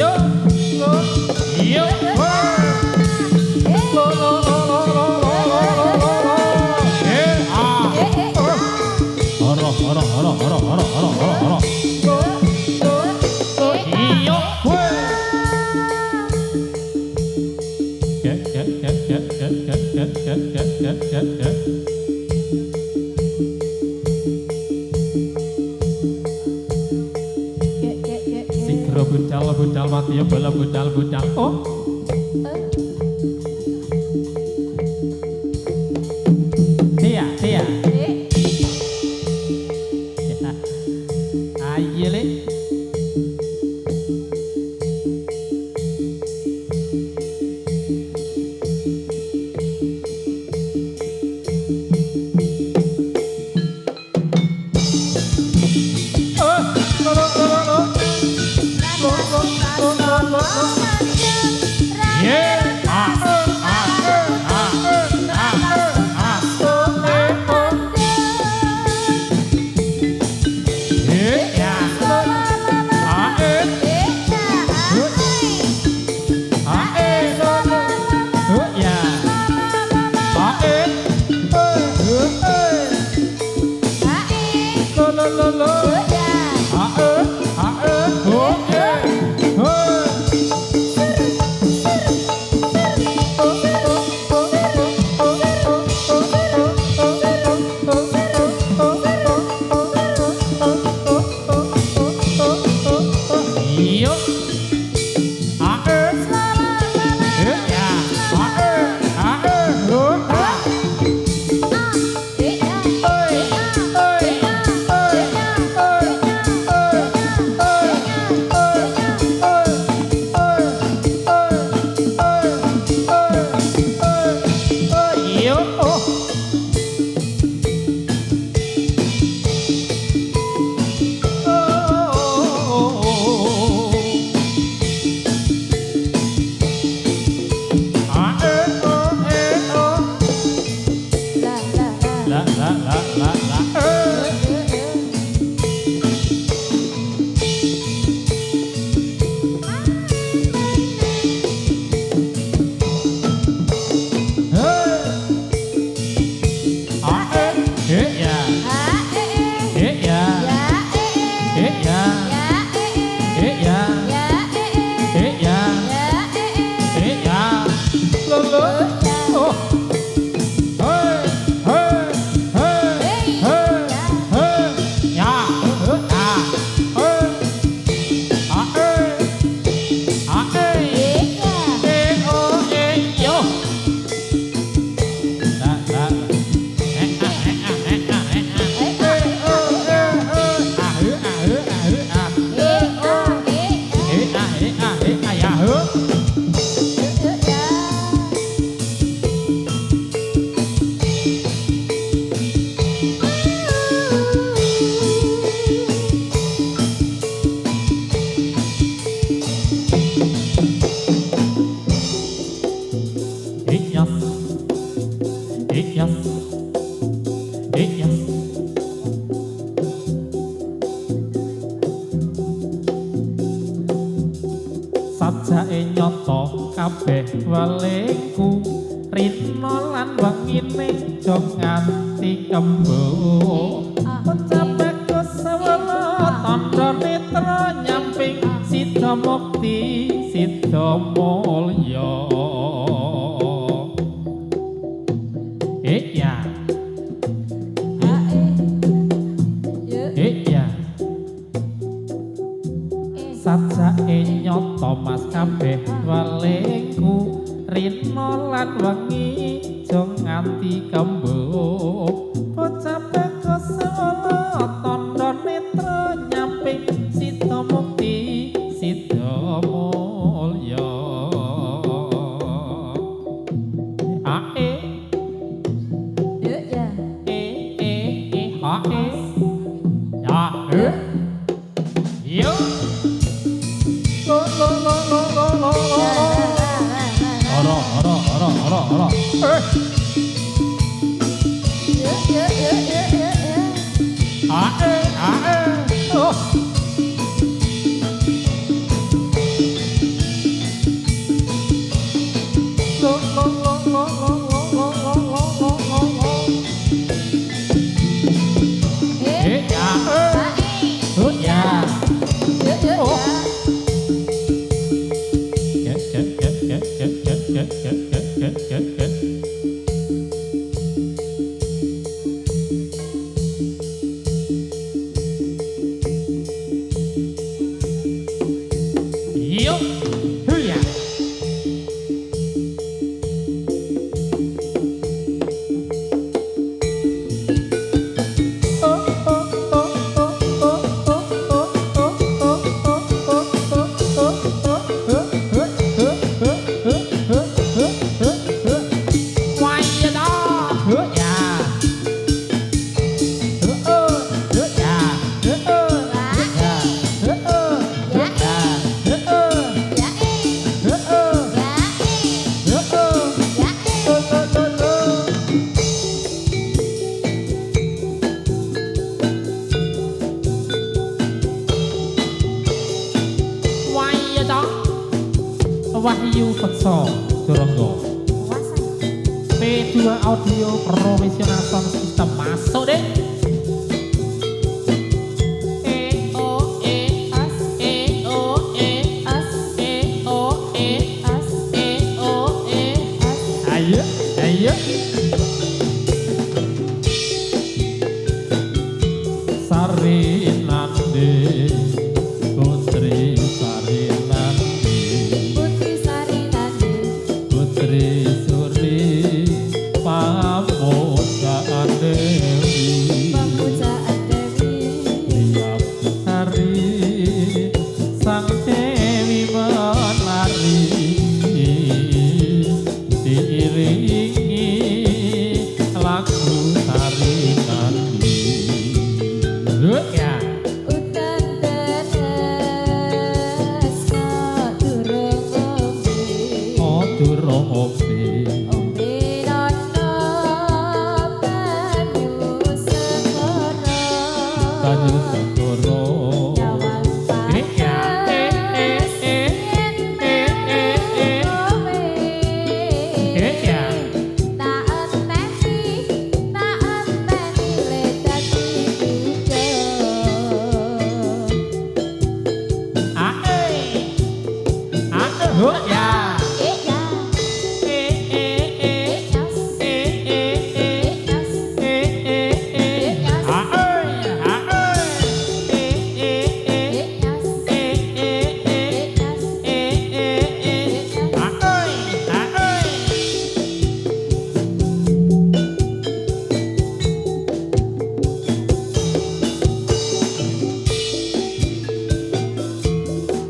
Yo lo yo lo lo lo lo lo horo iyo get Sigro budal mati ya bola budal oh Tia ayo le sajake nyata kabeh welingku rina lan wengine aja nganti kembung pocape kusawala tandha netra nyamping sida mukti sida mulya sajake nyata mas kabeh welingku rina lan wengi aja nganti kembung pocape kusawala tandha netra nyamping sida mukti sida mulya yo ora oh Iyo. Huya. Wahyu Peksa Doronggo P2 Audio Professional Sound System masuk deh. Ayo, ayo. Sarinande Putri Sarinande Putri Suri Pamujaan Dewi Tiap hari Sang Dewi menari diiringi lagu Sarinandi. Ya. Udan deres kok durung ombe. Oh durung ombe. Ombe nono banyu segara. Banyu segara. Nyawang Ini ya. Ini ya. Tak enteni le dadi Oh ya.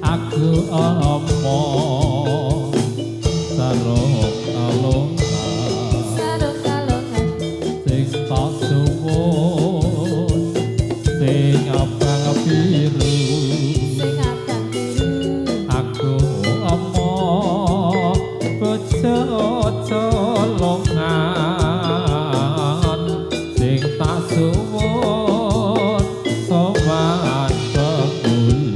Aku omong sarung kalongan sing tak suwun sing abang biru aku omong bojo colongan sing tak suwun sowan pengulu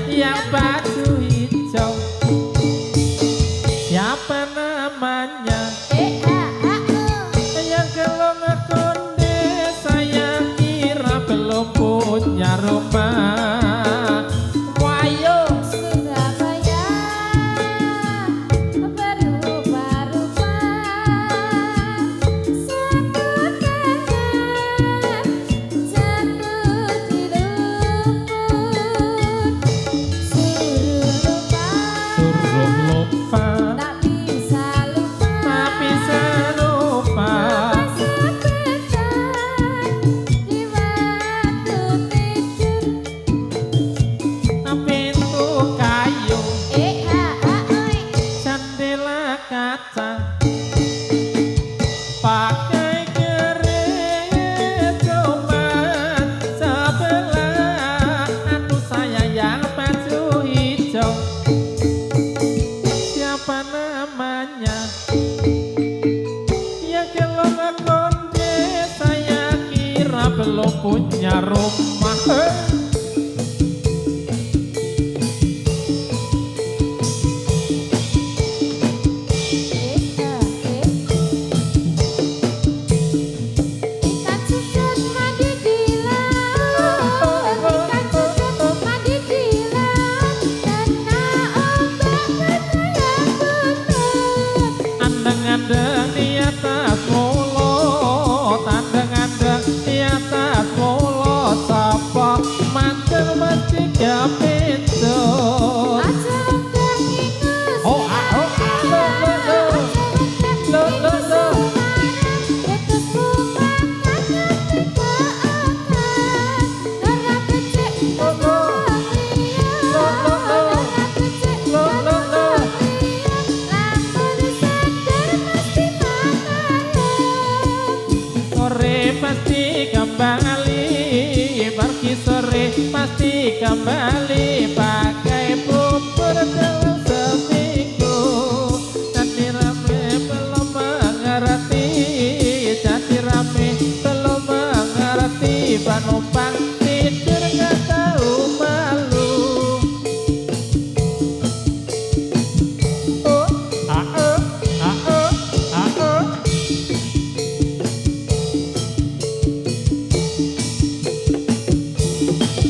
yang baju hijau. Siapa namanya? Yang gelong konde, saya kira belum punya rumah. Wayo Surabaya berubah-ubah, sebut tangan jatuh di luput, suruh lupa, tak bisa lupa, tak bisa lupa. di waktu tidur. Pintu kayu, Oi. jendela kaca, pakai keris cuman sebelah. Aduh saya yang baju hijau, siapa namanya? Ya kalau konde, saya kira belum punya rumah. Ikan susut mandi di laut, ikan susut madi di laut, kena ombak berkaya buntut. Andeng-andeng di atas mulut, andeng-andeng di atas mulut, sapa mantel mesti pintu. Aja wegah ingus Oh, lo, lo, lo. Betus kuman kangen dikeokan, ora becik Lo, lo. Lo, lo, lo. Lo, lo, lo. lamun sadar mesti makanan. Sore pasti kembali, pergi sore pasti kembali, pakai bubur dalam seminggu. Jadi rame belum mengerti, jadi rame belum mengerti, penumpang tidur gak tahu malu. Oh, ah, oh, ah, oh, ah, oh.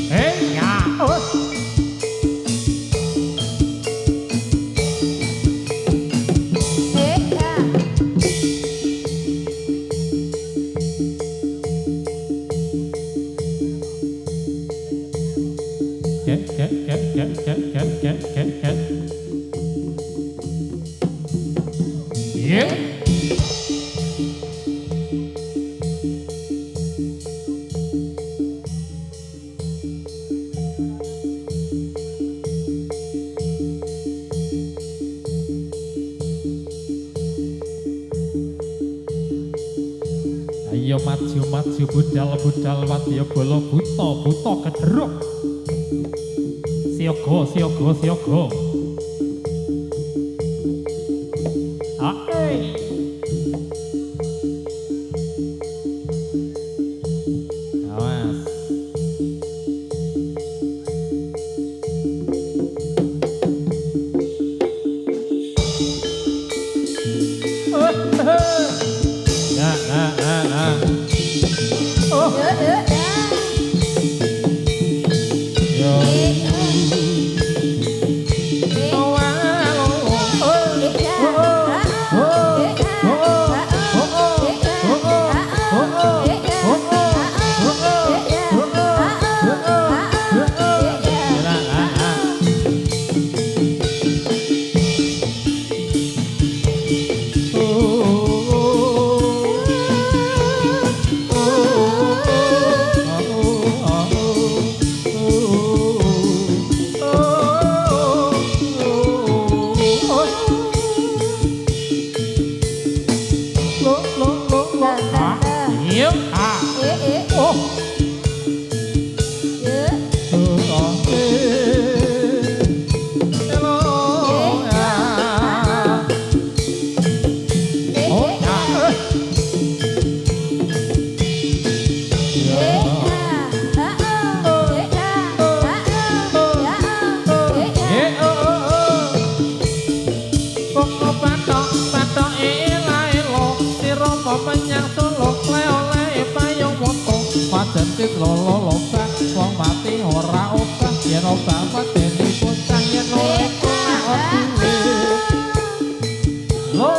Hey, ya, oh. Get. Yeah. Ayo maju budal wadya bola buta kedheruk. Siaga. Hai. Awas. Nah. Oh. Yo. apa menyang Solo oleh payung moto pancen tit lolo loba wong mati ora obah yen obah medeni bocah yen oleh oduwe lo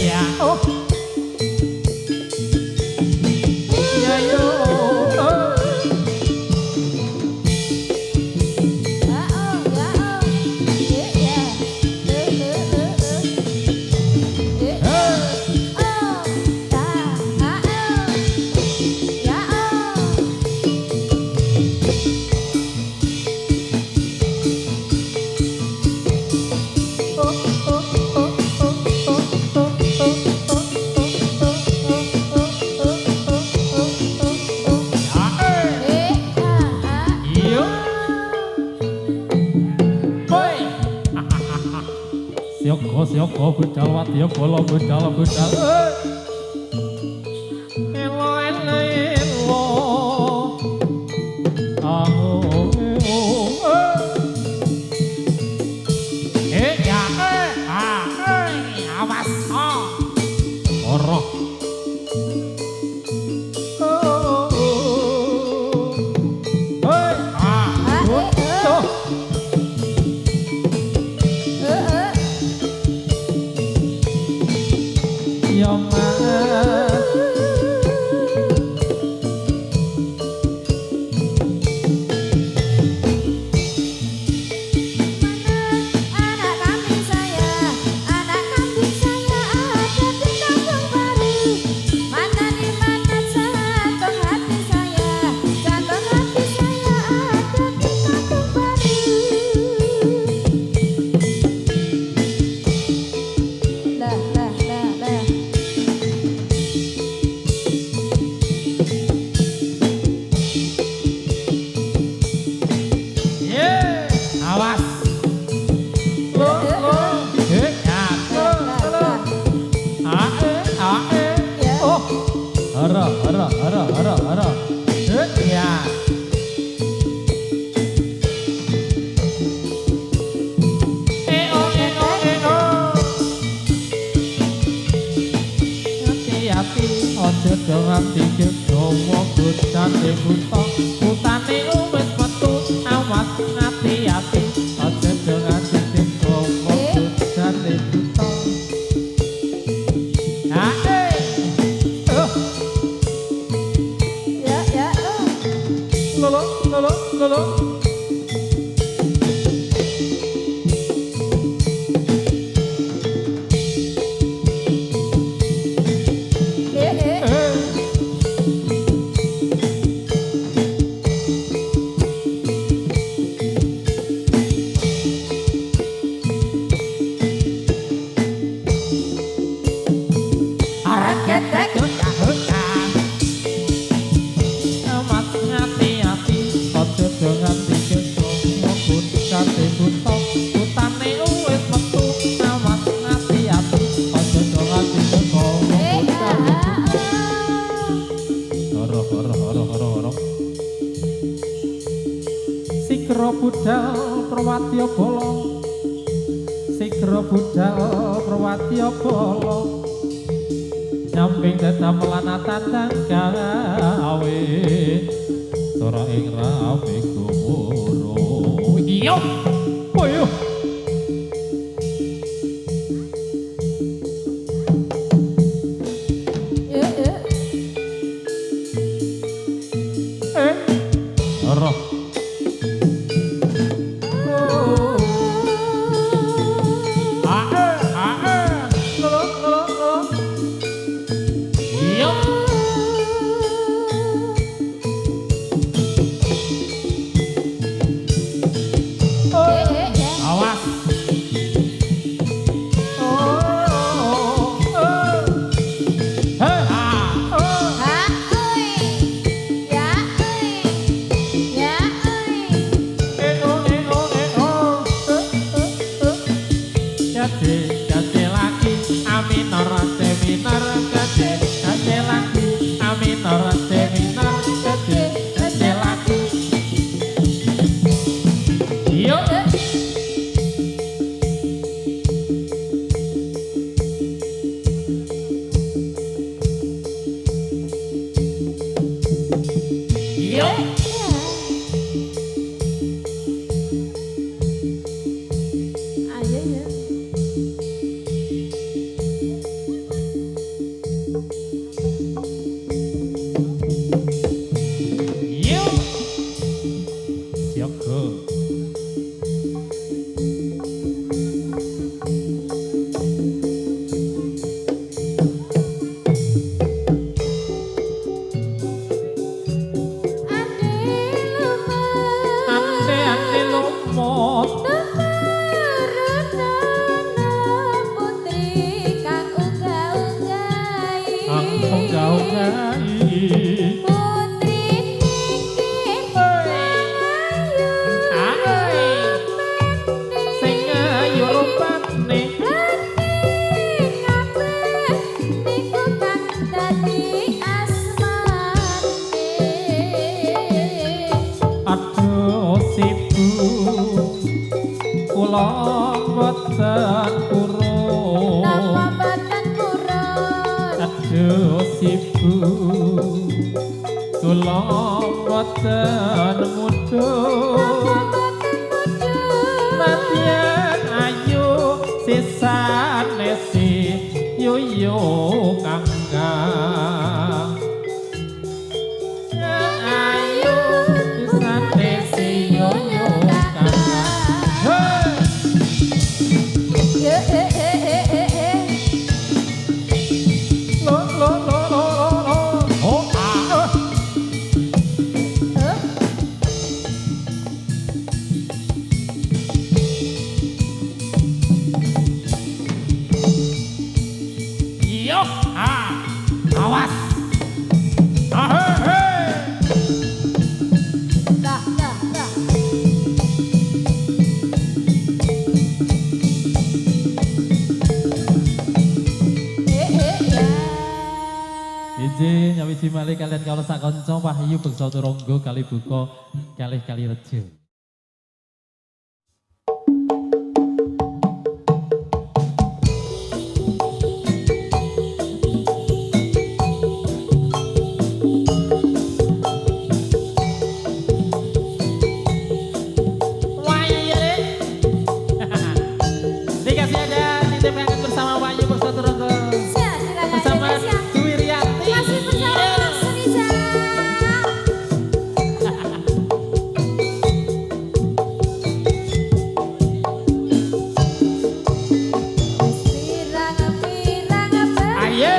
ya oh ya yo Siapa budal wati bola budal elo elo ya awas ora dengan tiga domo budan di buto putane uwes metu awas hati-hati aja dengan tiga domo budan di buto ya lolo budal perwatya bala sigra budal perwatya bala nyamping dadamelan tandang gawe ora ing rawe gumuro iya boyo ora awas Yo. Ayo ya. Yo. Sioko. Ande lumut. Putri kang unggah-unggahi. Unggah-unggahi. Putri niki ayu. Sing ayu rupane. Niku kang dadi asmane. Aduh sibu kula boten kurun. Napa boten purun? Aduh sibu kula boten mudhun. Matian ayu sisane si yoyo kangkang. Ayu sisane si yoyo kangkang. Hey! Lo. Oh, ah. Yo, ah. Awas. Ah, hey. Dah. Ya. Iji nyawiji malih kalian kalau sak kanca Wahyu Bangsa Turangga kali buka kalih kali rejo. Dikasih aja titip kangen bersama Wahyu Bangsa Turangga. Silakan Bersama aja, Mas, ya. Dwi Rianti. Masih bersama Mas Rizal. Pirang-pirang Ayo,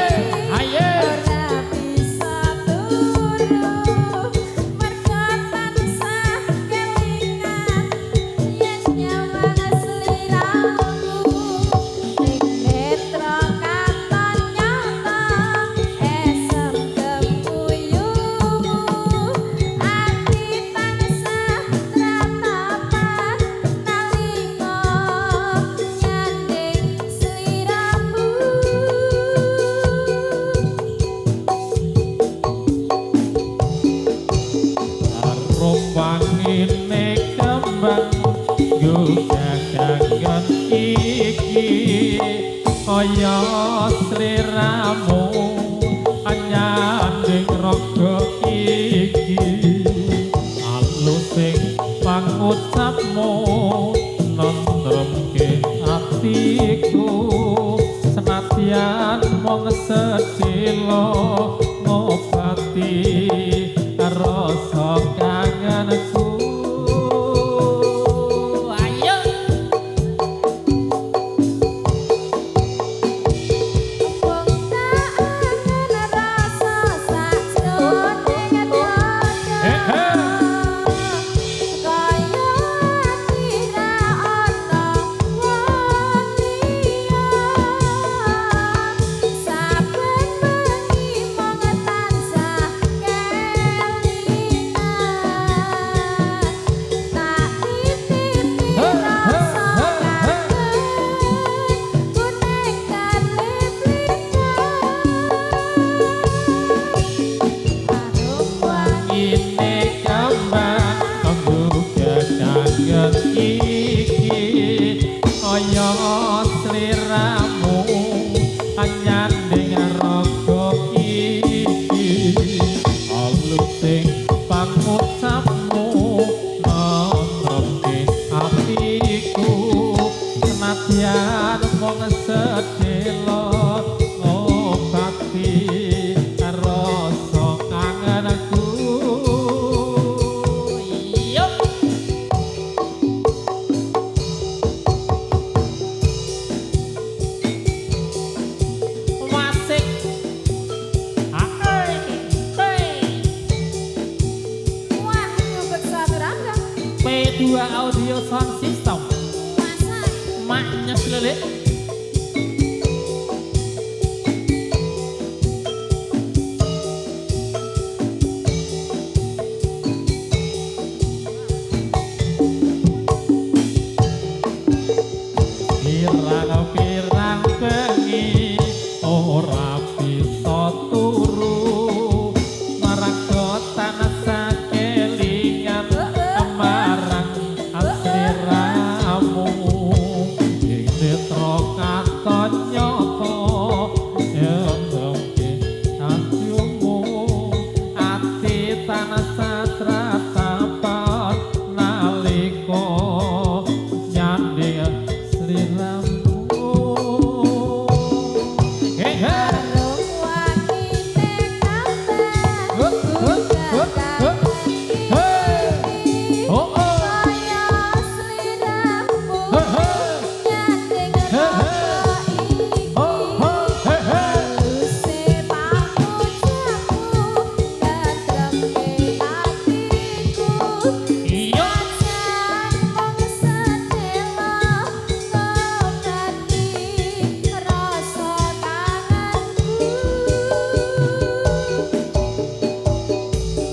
ayo. ora bisa turu, mergo tansah kelingan yen nyawang sliramu. Ning netra katon nyata esem kepuyumu, ati tansah ratapan nalinga nyanding sliramu. Rumpangine kembang gagagan iki kaya sliramu anyanding raga iki alusing pangucapmu nentremke atiku senadyan mung sedhela ngobati rasa kangenku. Ayo. Wong tak angen rasa sakjroning dada. Kaya ati ra ana wong liya. Saben bengi mung tansah sing pangucapmu ngremke atiku senadyan mung sedelo ngobati rasa kangenku yup wasik Wah, nyubek suatu rangga. P2 Audio Sound System Masa? maknya selelit pirang-pirang bengi ora bisa turu maragotan sakelingan marang asiramu ing netra katon nyata yen dongke asyumu ati tanah satratapan nalika nyanding sliramu hey hey Arung wanine kapan oh oh kaya sliramu nyanding rasa iki haluse pangucapmu ngadremke atiku iya Jan mung sedelo ngobati rasa kangenku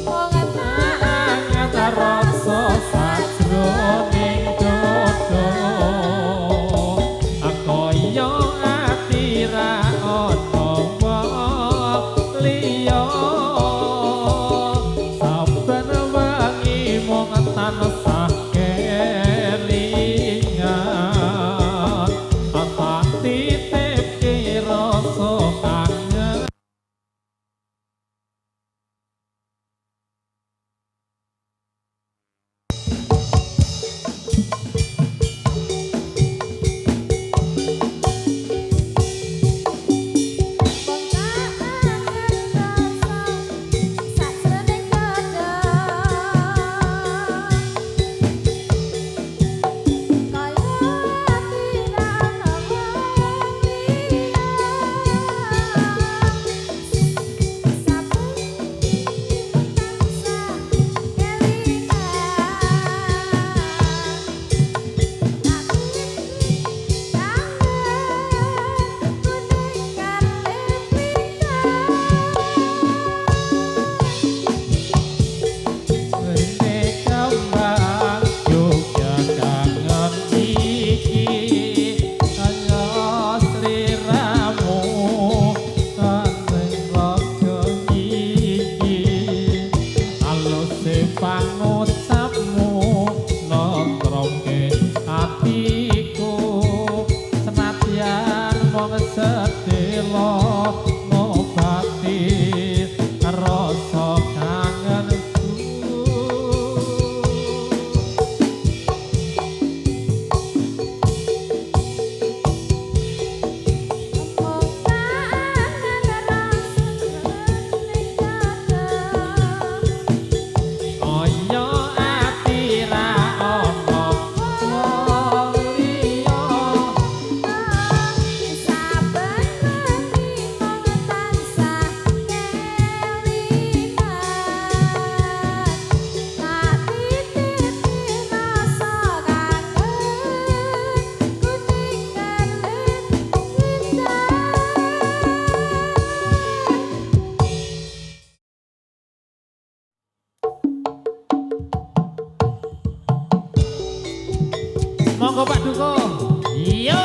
Wong anget rasa sajroning dodo kaya ati ra ana liya saben wengi mung tansah kelingan apa titipke rasa kangen pangucapmu nontrongke atiku senadyan mung sedelo ngobati rasa kangenku kaya ati ra ana wong liya Saben wengi mung tansah kelingan tak titipi rasa kangen kuning kelit windan monggo Pak Duko iya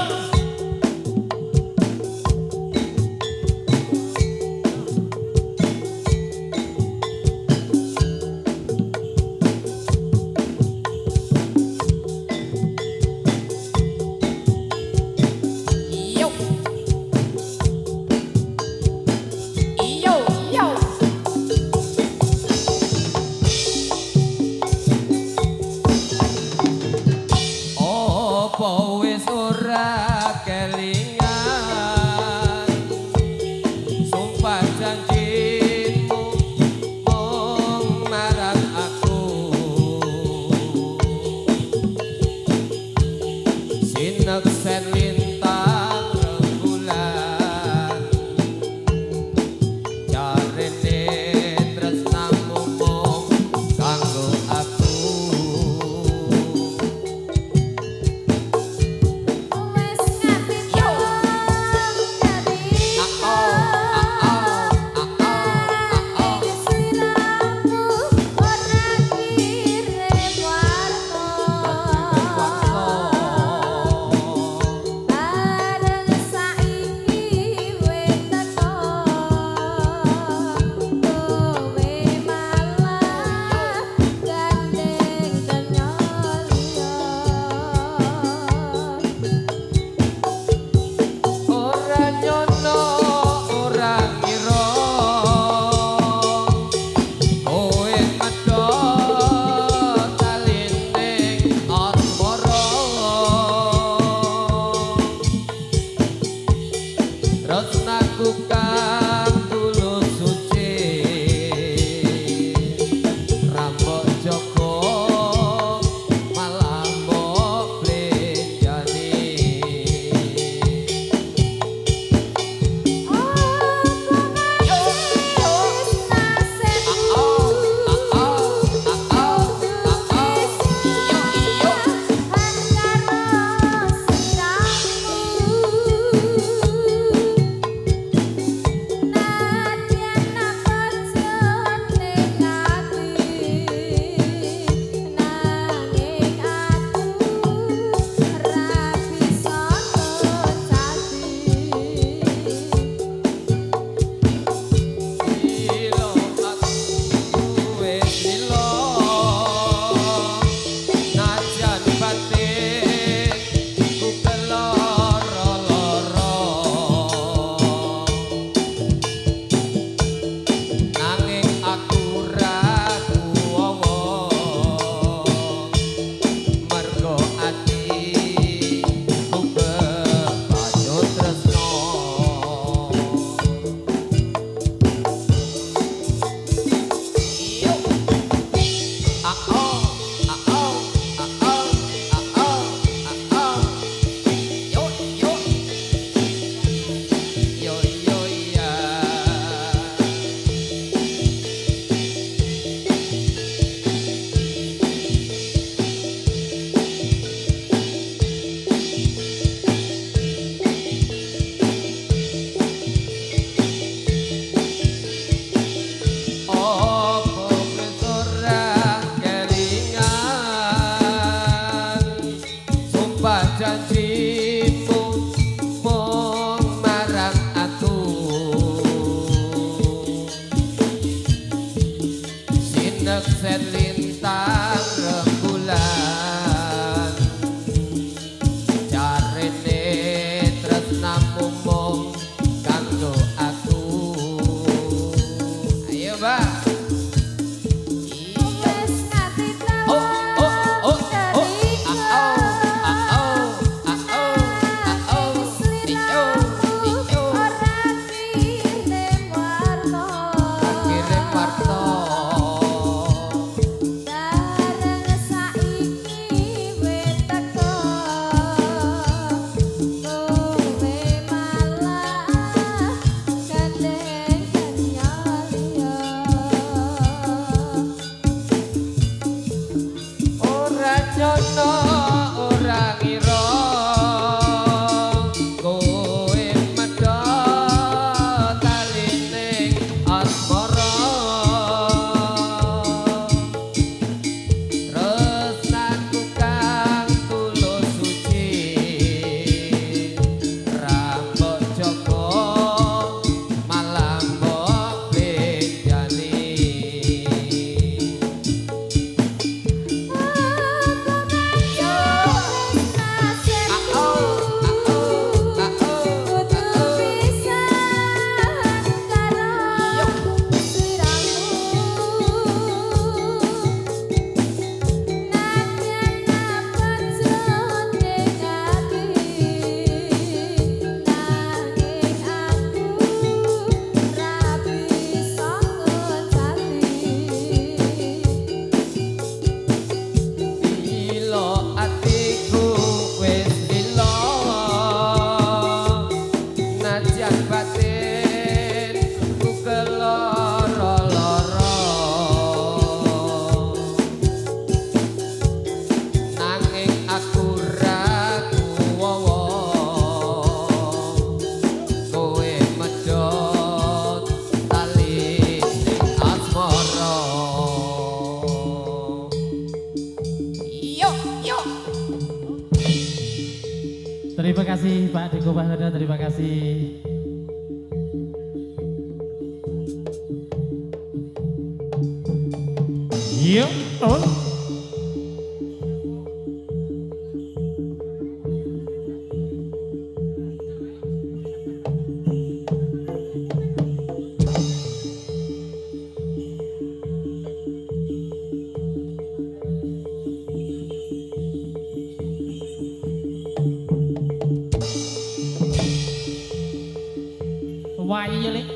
lintang rembulan jarene tresnamu mung kanggo aku. Ayo Mbak. Wis ngati Oh, oh, oh, oh, kirim warna ora jono ora ngira kowe medhot talining asmara tresnaku kang tulus suci rambut joko malah mbok bejani. Lilo atiku wis lilo najan batin ku keloro-loro nanging aku ra kuwowo kowe medhot tali ning asmara. Terima kasih Pak Diko Bahana, terima kasih. Yuk, oh. Why you yelling?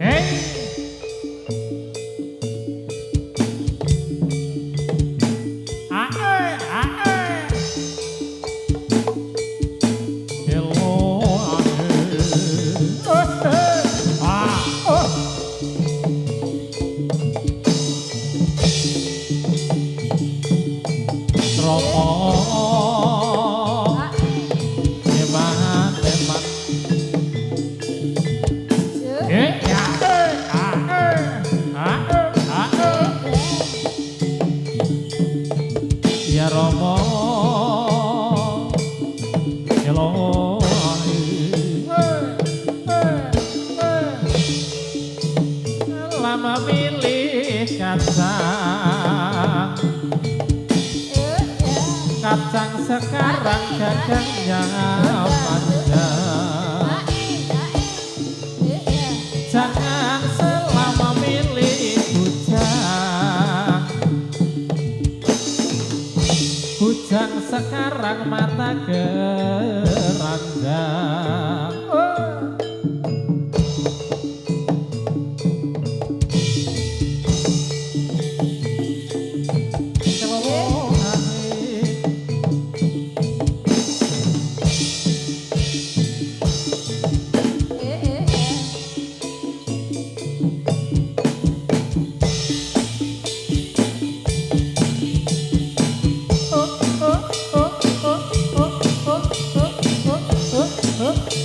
Hey! Ya Rama Hello lama milih kacang sekarang gagangnya panjang jangan selama milih bujang sekarang mata keranjang. Huh?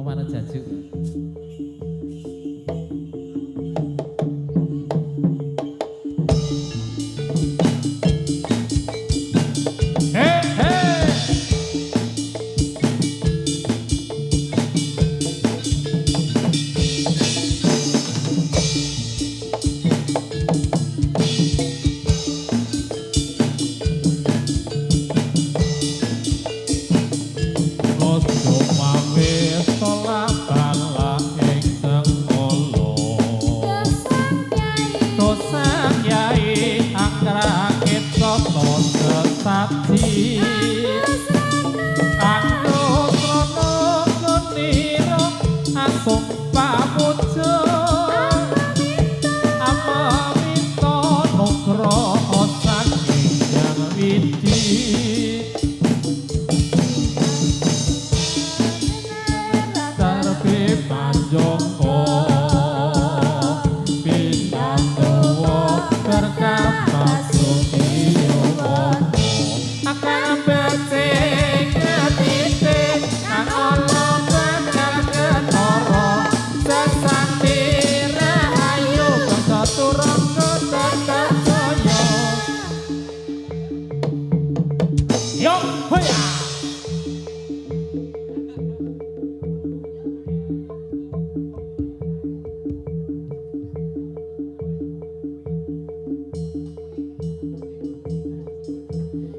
manut jajuk.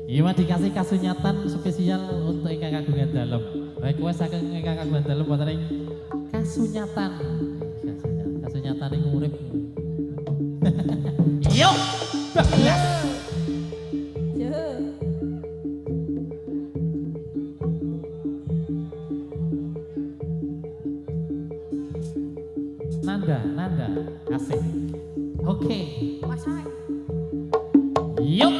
Iya dikasih kasunyatan spesial untuk ingkang kagungan dalem. Request saking ingkang kagungan dalem wonten ing kasunyatan. Kasunyatan ing urip. Yo, bablas. Yo. Nanda, asik. Oke. Masai. Yuk.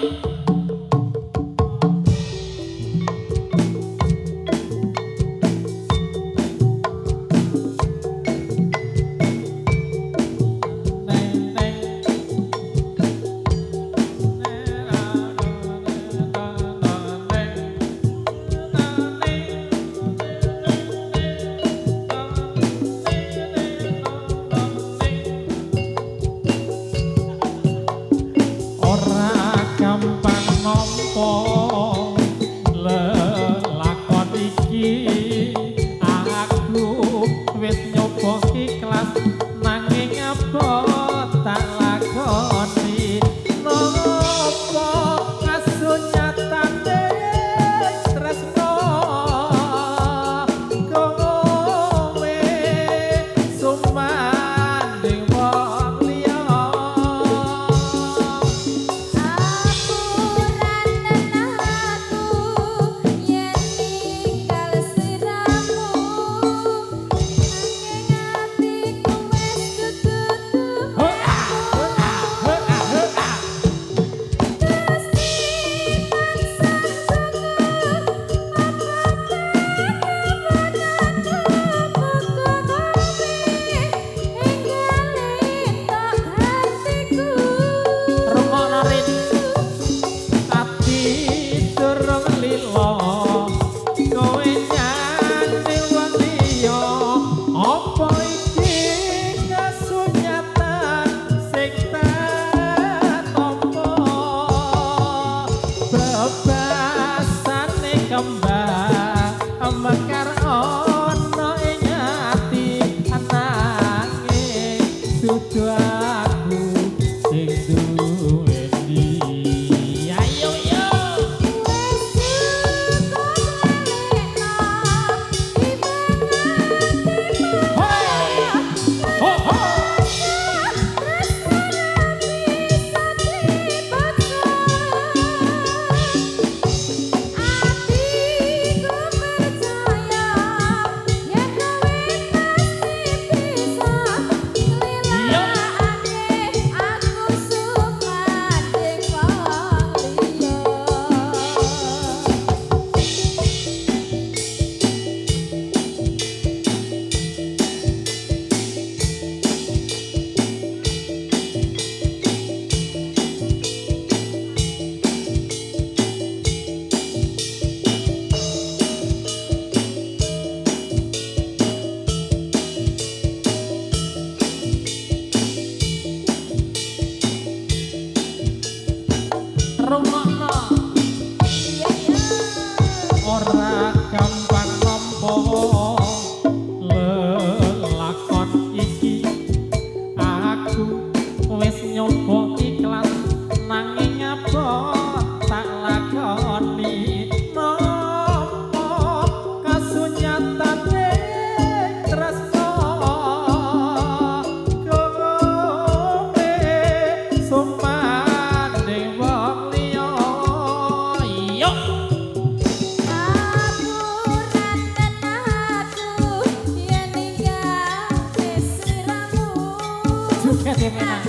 Hey! menang.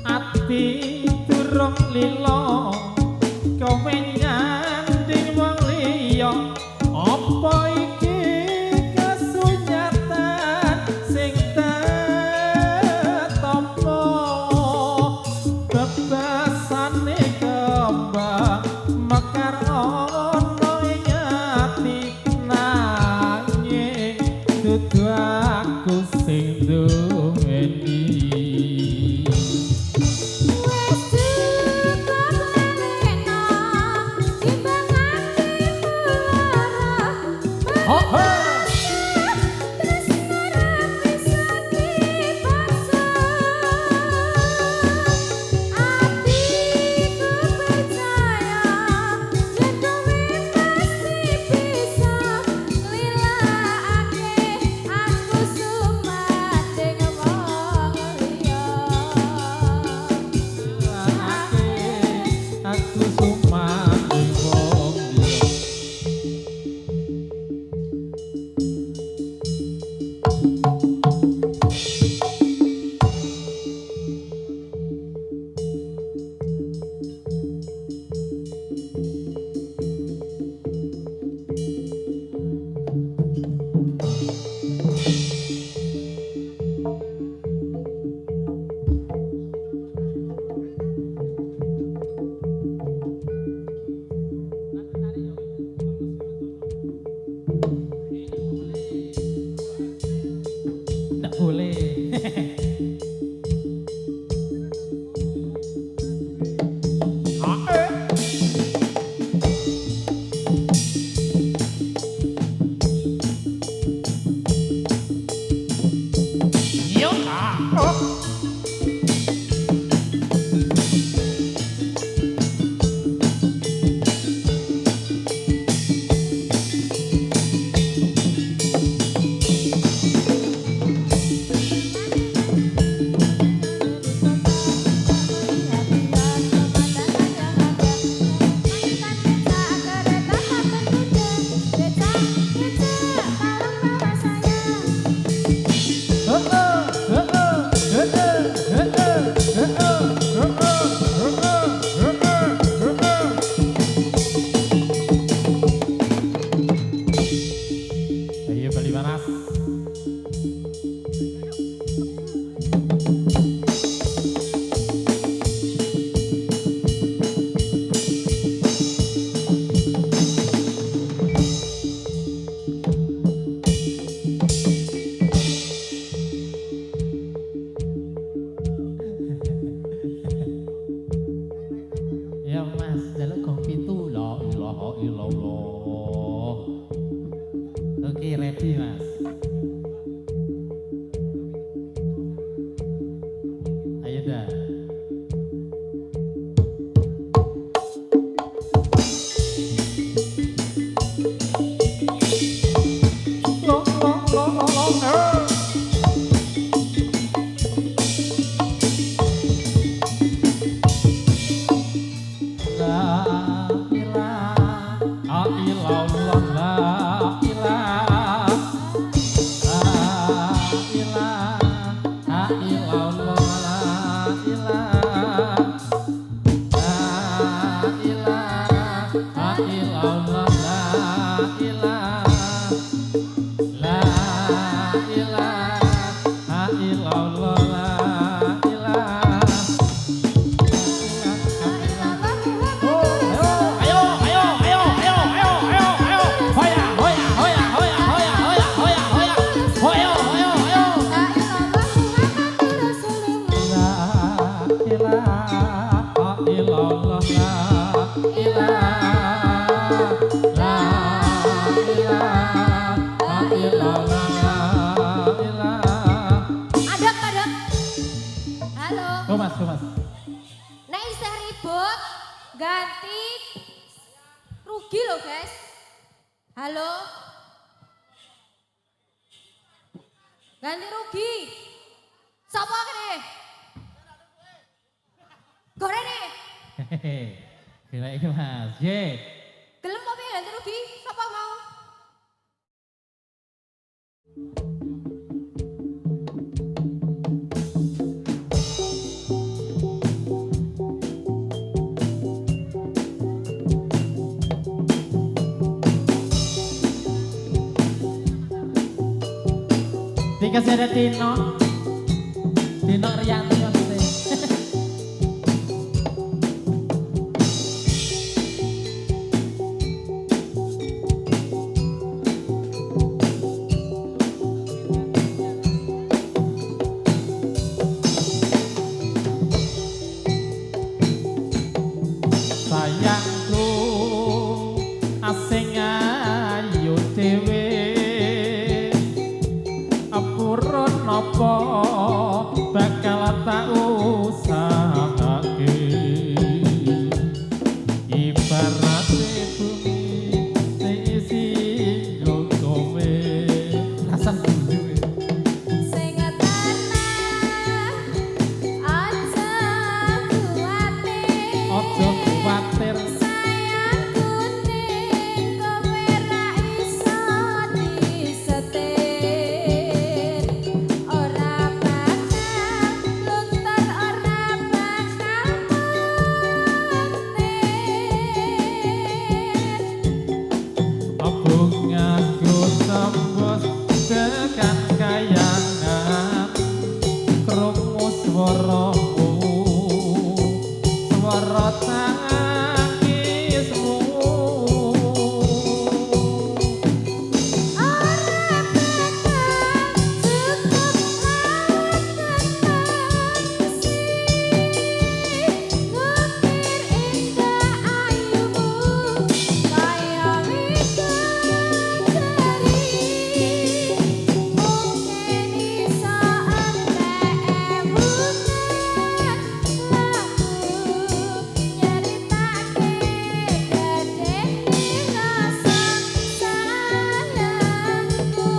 Ati durung lilo kowe nyanding wong liya apa iki kasunyatan sing tetampa bebasane kembang mekar ana ing ati nanging dudu aku sing duweni. Aku sumanding wong liya. Nggak boleh. Ayo Bali Panas. Ya Mas, jaluk gong pintu. La ilaha illallah. Oke, ready Mas. Ayo dah. Lo, La ilaha illallah, la ilaha, la ilaha illallah, la ilaha illallah, la ilaha, la ilaha illallah, la ilaha. Mas. Nek isih ribut, ganti rugi loh guys. Halo. Ganti rugi. Sapa kene? Gorene. Hehehe. Gila iki Mas. Ye. Gelem apa ganti rugi? Sapa mau? Dikasih ada Tino. Tino Rianti maksudnya. Sayangku asing ayu dhewe apurun napa bakal tak usahake ibarate bumi sing isi kowe rasan bumi Sing tanah aja kuwatir. ojo kuwatir Sayangku ning kowe ra iso disetir. Ora bakal luntur, ora bakal muntir. Abung aku tembus tekan kayangan krungu swaramu swara tangismu Ora bakal cukup ngukir indah ayumu kaya widodari mungkin iso entek ewunan lagu nyeritake gedene rasa sayangku.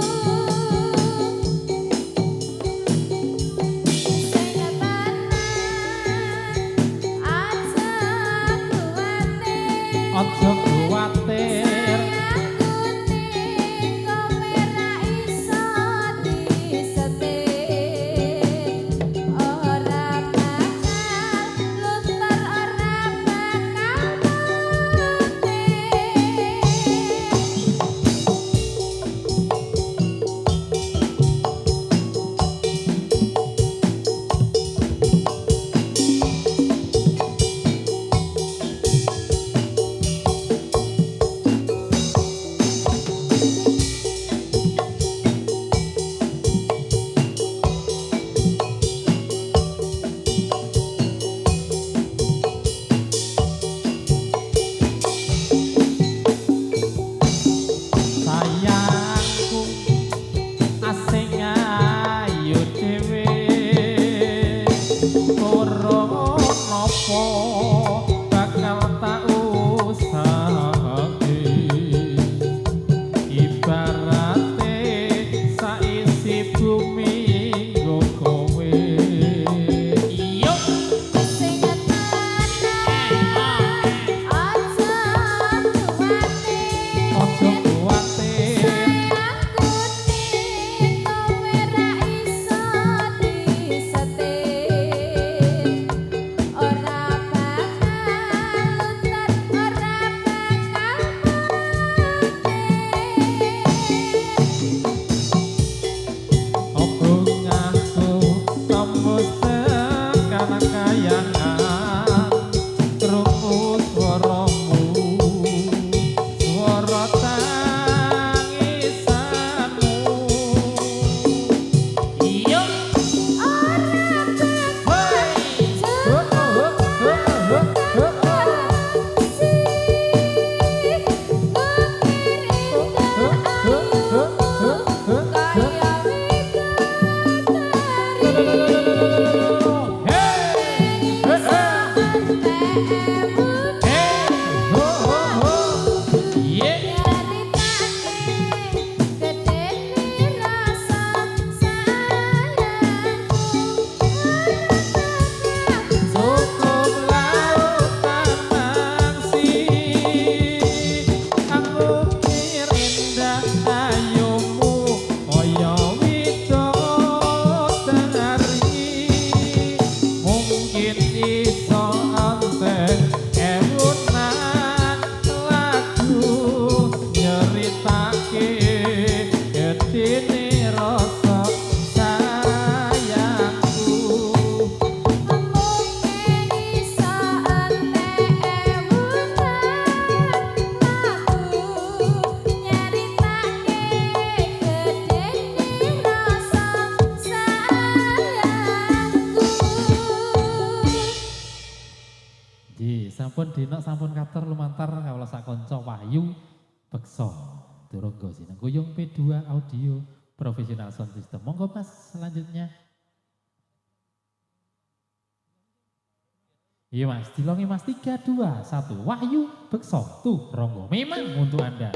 Sing tenan aja ojo kuwatir. kuwatir Sayangku ning kowe ra iso disetir. Ora bakal luntur, ora bakal muntir. kawula sakanca Wahyu Beksa Durungga Sinengkuyung P2 Audio Professional Sound System. Monggo Mas selanjutnya. Iya Mas, dilongi Mas 3, 2, 1. Wahyu Beksa Durungga. Memang untuk Anda.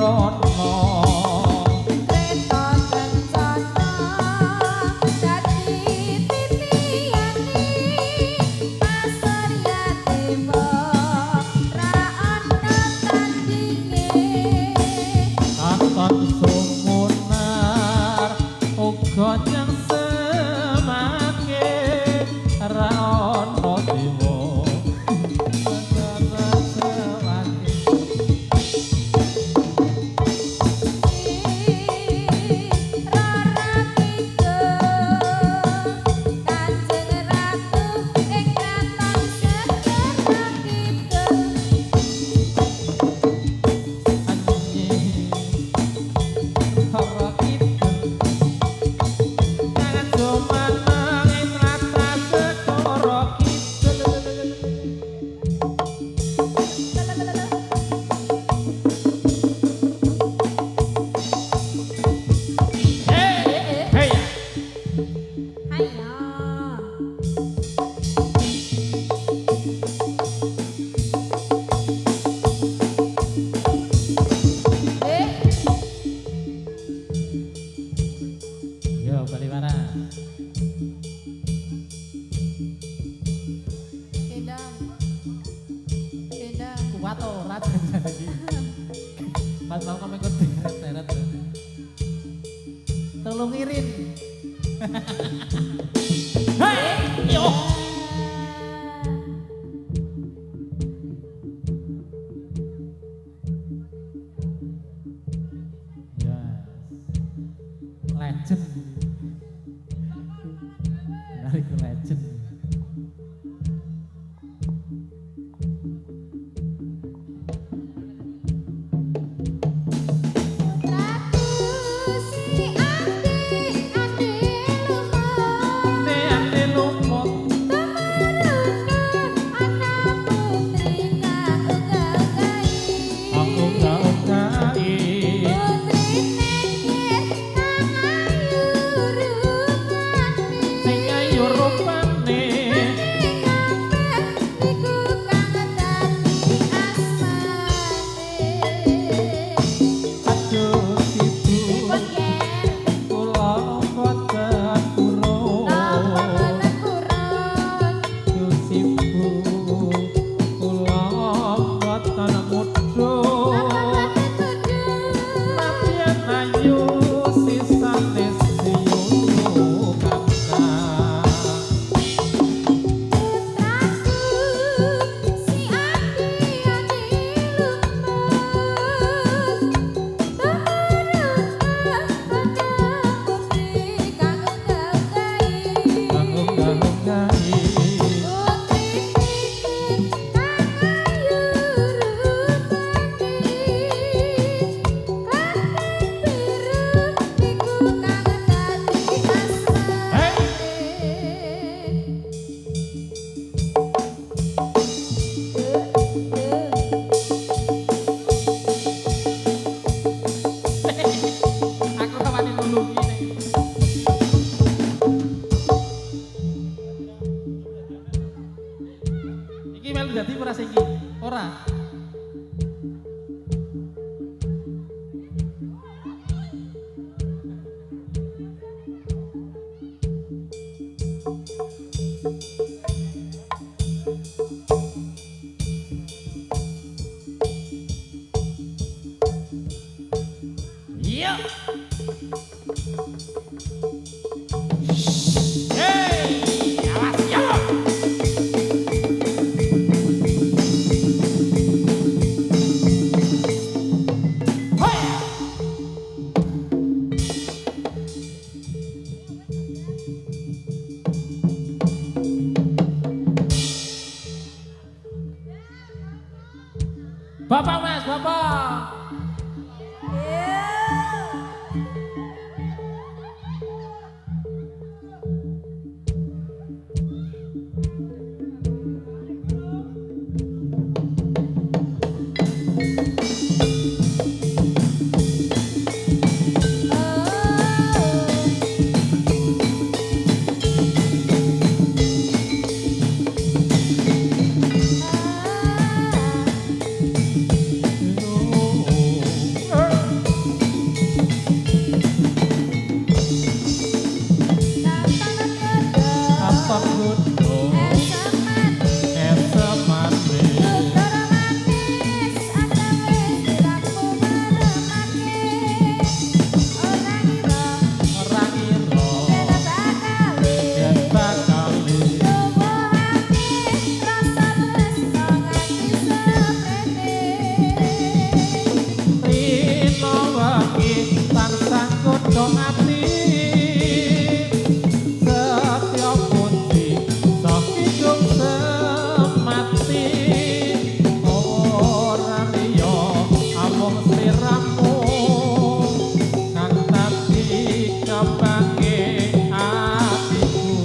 rono Kreta kencana dadi titiani Pasurya Dewa ra ana tandinge Katon sumunar uga jeng semake ra ono dewa Ra semake Rara Kidul Kanjeng Ratu ing kraton Segara Kidul anjing Hara Kidul Jangan cuman nangis rata Segara Kidul Hey, hey. Hayo Yo, balik mana? Endang Endang Kuat ora lagi. Pas mau kamu ikut teret. Tolong irin. Hei, yo. Yes. Legend. Menarik legend. Ratu si ati lumut Ne ane lumut Temerungan ana putri kang gagahi aku gak ugai. Putri nengir kang ayu rupane Sing ayu rupane Ning apik iku kang dadi asmane aduh ibu Dipun yen kula boten kurung. napa boten kurang Yusibu kula boten mudhun. napa boten tujuh Nabiyen ayu sisane siyu kakak. Putraku si ati lumut Temerungan ana putri kang gagahi Aku gak ugai. Putri nengir kang ayu rupane Klanten biru iku kang dadi asmane Aku rawani nulungi nih. Iki melu dadi ora sing iki? Ora. Iya. Hey, awas yo. Bapak Mas, Bapak. cocok ati setiap kunci sakidung semati ora liya amung sliramu kang tadi kepange atiku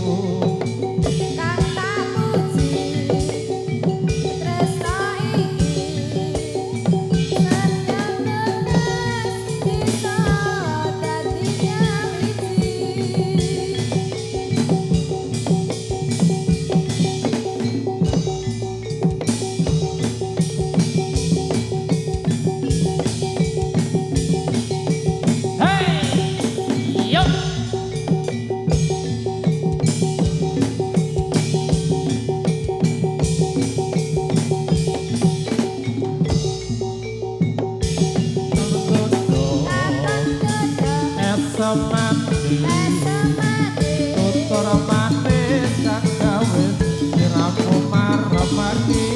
Kang tak puji tresno iki Senyum nenes bisa dadi nyawiji Hey! Yo! Katon dodo Esemati esemati tutur manis kang gawe siramu maremati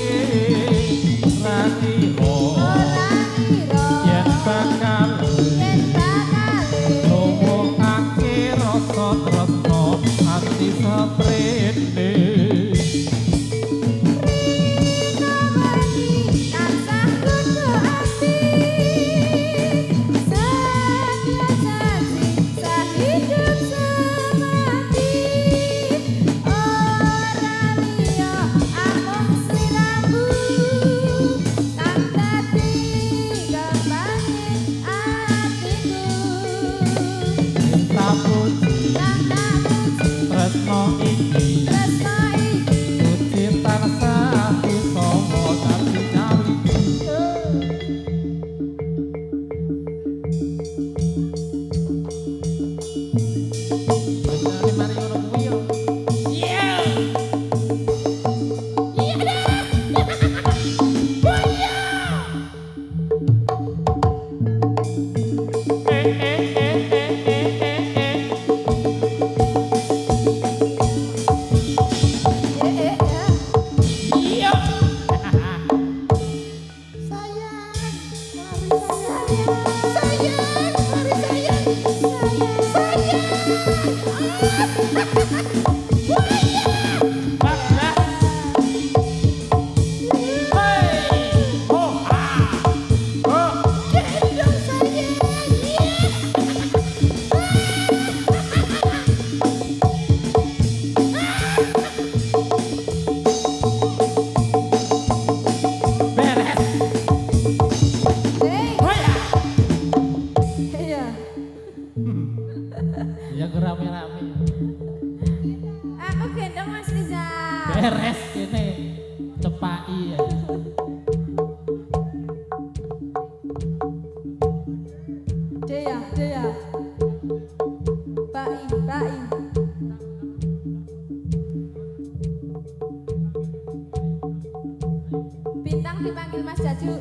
raniro ora ngira yen bakal yen bakale nuwuhake rasa tresno ati satrene tansah kudu ati setia janji sahidup semati ora liya amung sliramu kang dadi kepange atiku cinta puji kang tak puji tresno iki tresno iki suci tansah disomo tapi nyawiji Bajane mari ngono kuwi yo. Ya rame-rame. Aku gendong Mas Riza. Beres ini cepaki ya. Dea, Dea. Bai, Bai. Bintang dipanggil Mas Jaju.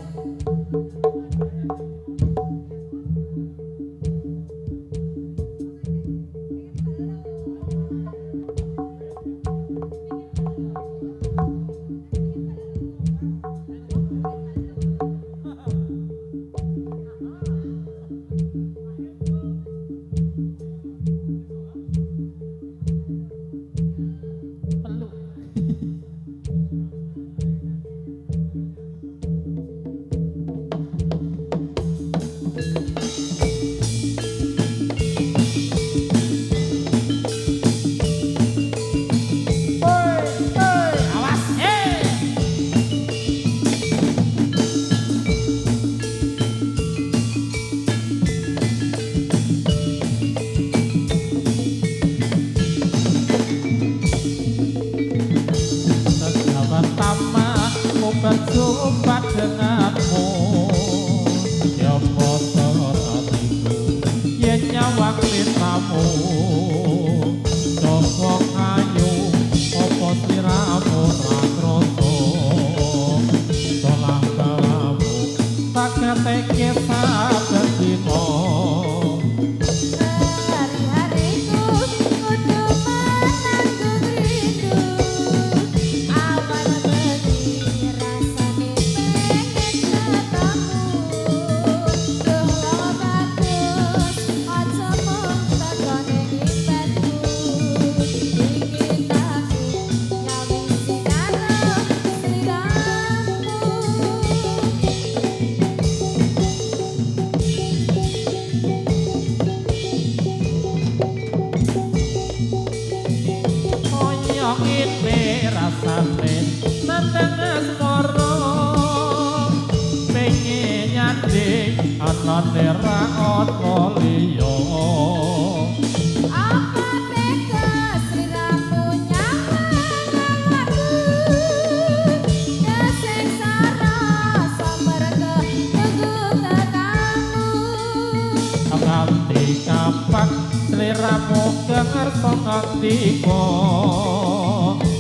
Peluk. Awas, Sejaman tamat ku berjumpa denganmu Ya motor hatiku Ya nyawang litamu Joko kayu Opo siramu rakroso Solah kalamu Tak keteke saben dino Hari-hariku kudu menanggung rindu. Awan bengi rasane pengen ketemu. Duh lo bagus, aja anane ra ono liya Apa tega sliramu nyawang aku Kesiksa rasa merga tunggu tekamu nganti kapan sliramu ngerso ngendika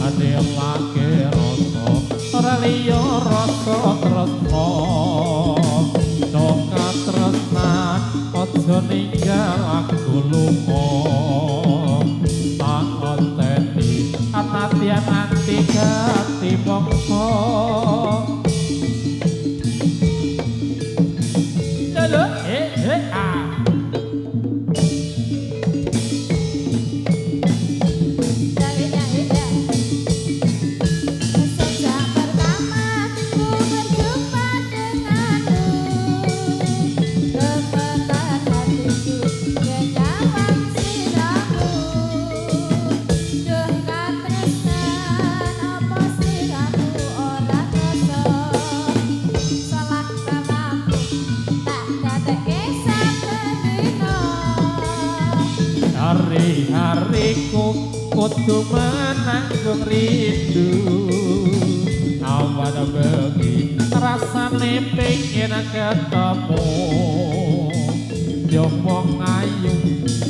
ane lake rasa ora liya rasa tresna doka tresnan aja ninggal aku lunga tak onteni anatian anti gati mongso lho ah Sejak pertama ku berjumpa denganmu Gemetar hatiku menyawang sliramu Duh katresnan apa sliramu ora krasa Salah salahku tak gatekke saben dina hari-hariku kudu menanggung rindu awan bengi rasane pengen ketemu yo wong ayu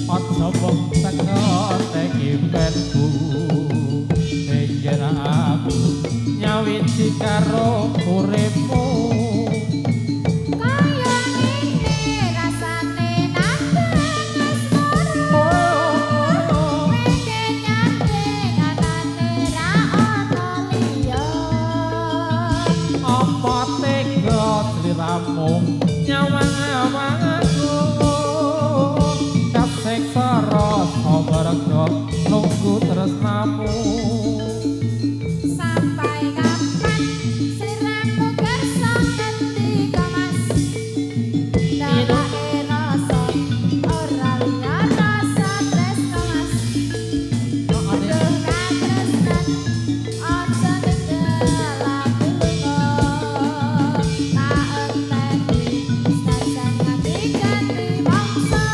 aja wong teko teki penku pengen aku nyawiji karo uripmu Kaya ngene rasane nandang asmara Pengen nyanding anane ra ono liya apa tega sliramu nyawang-nyawang aku kasiksa rasa merga nunggu tresnamu Sampai kapan sliramu kersa ngendika mas Ndakake rasa ora liya rasa tresno mas Duh katresnan aja ninggal aku lunga Tak enteni senajan nganti ganti mangsa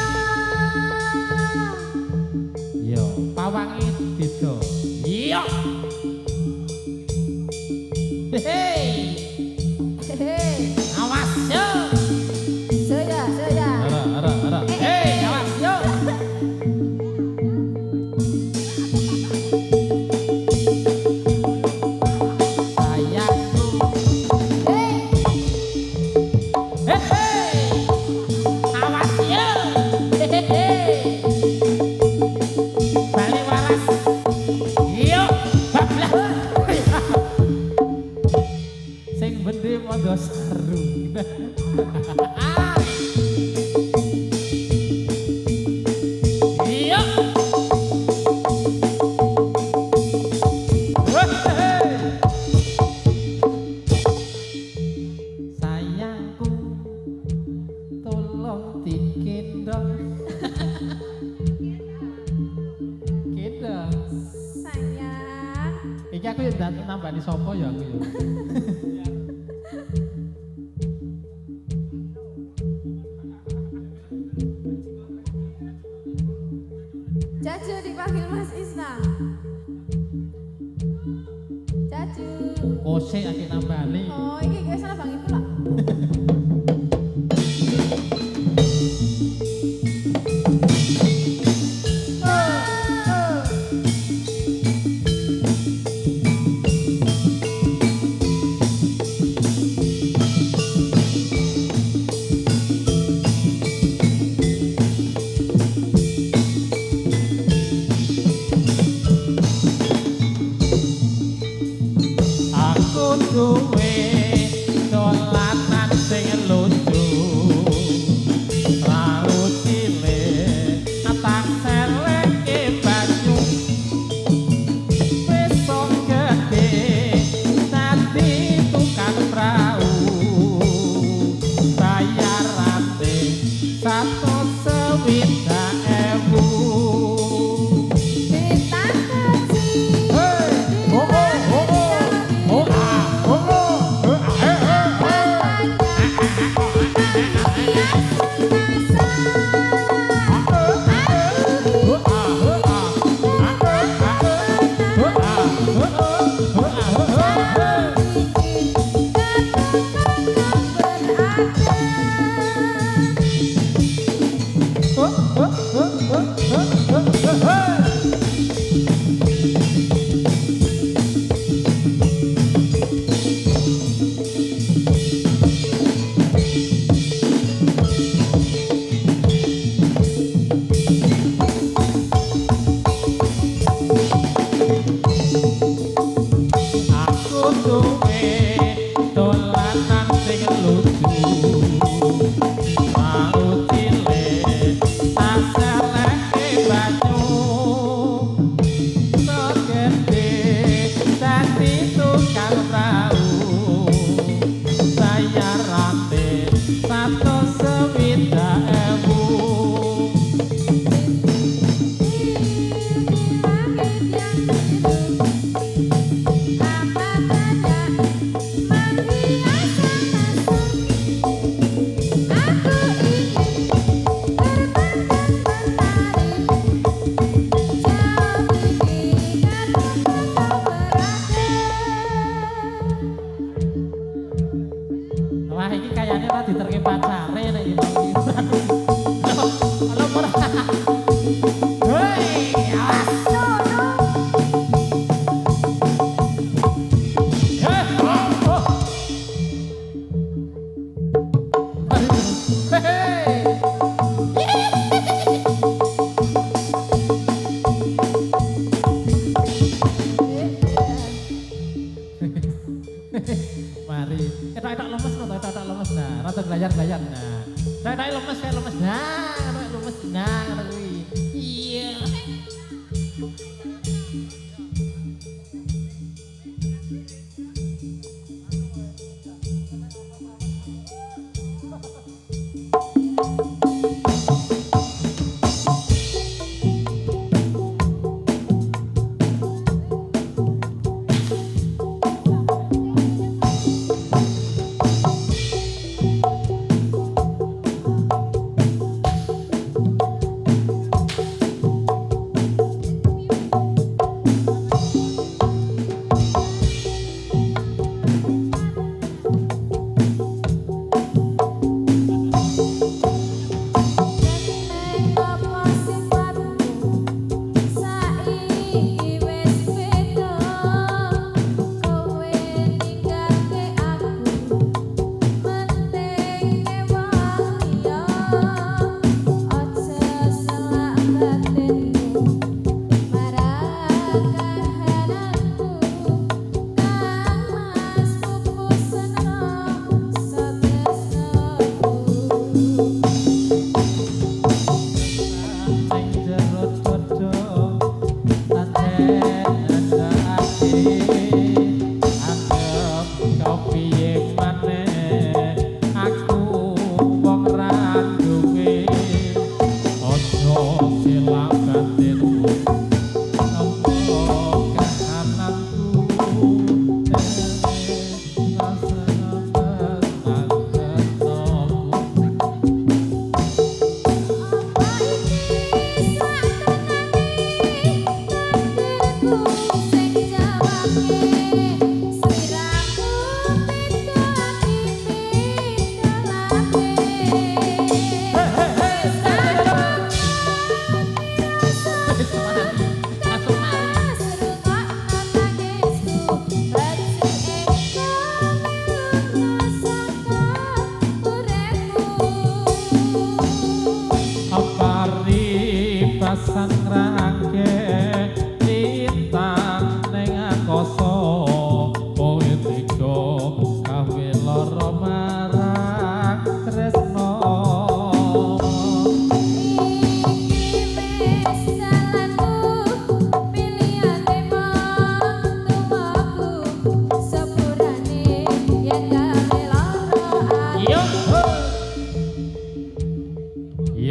yo pawangi dido iya hei Hehe awas yo Saya ara hei awas yo sayangku Hei hei awas yo hehehe bali waras yo bablah sing bende padha seru iya sayangku tolong dikendong kendong sayang iki aku ya nambani sapa ya aku ya Jaju dipanggil Mas Isna Jaju kose ake nambani Oh ini gue salah Bang Ibu lah aku duwe dolan Mari. Etok-etok lemes no, etok-etok lemes nah, rada glayar-glayar nah. Etok-etok lemes kayak lemes nah, etok lemes nah ngono kuwi. Iya.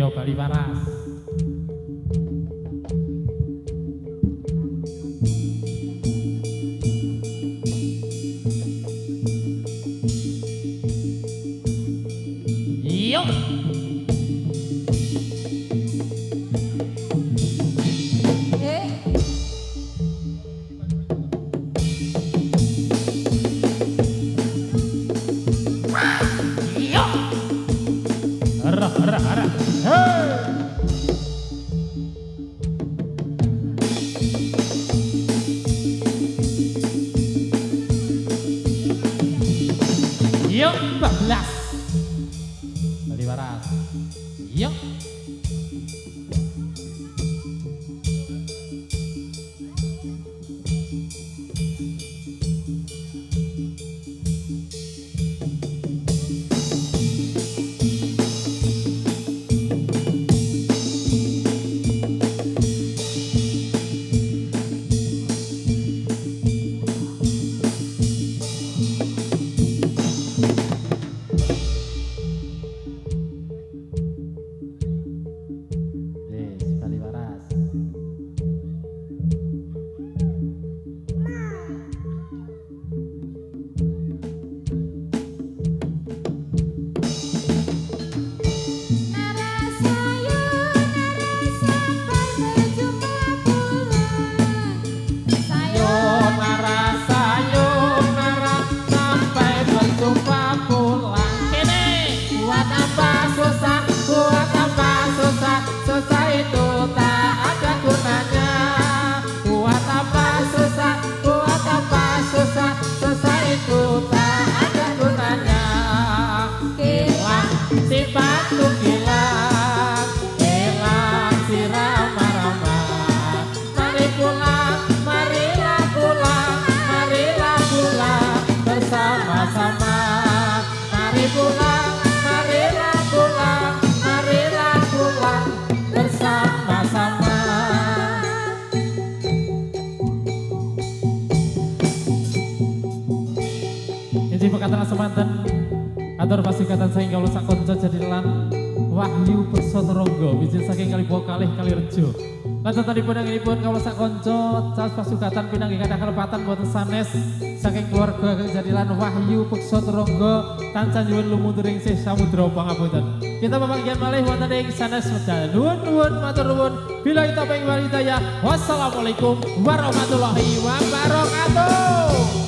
Bali Paras. Yo. Yuk. Sekali waras. Jadi perkataan semanten atur pasikatan saking kawula sakonco jadilan Wahyu Persotorogo bijil saking Kalibua kalih Kalirejo. Lanjut tadi penanginipun kawula sakonco caos pasukatan pinanggi kathah kalepatan boten sanes saking keluarga jadilan Wahyu Persotorogo tansah nyuwun lumuturing sih samudra pangapunten. Kita pamanggihan malih wonten ing sanes medal. Nuwun matur nuwun. Billahi taufiq wal hidayah. Wassalamualaikum warahmatullahi wabarakatuh.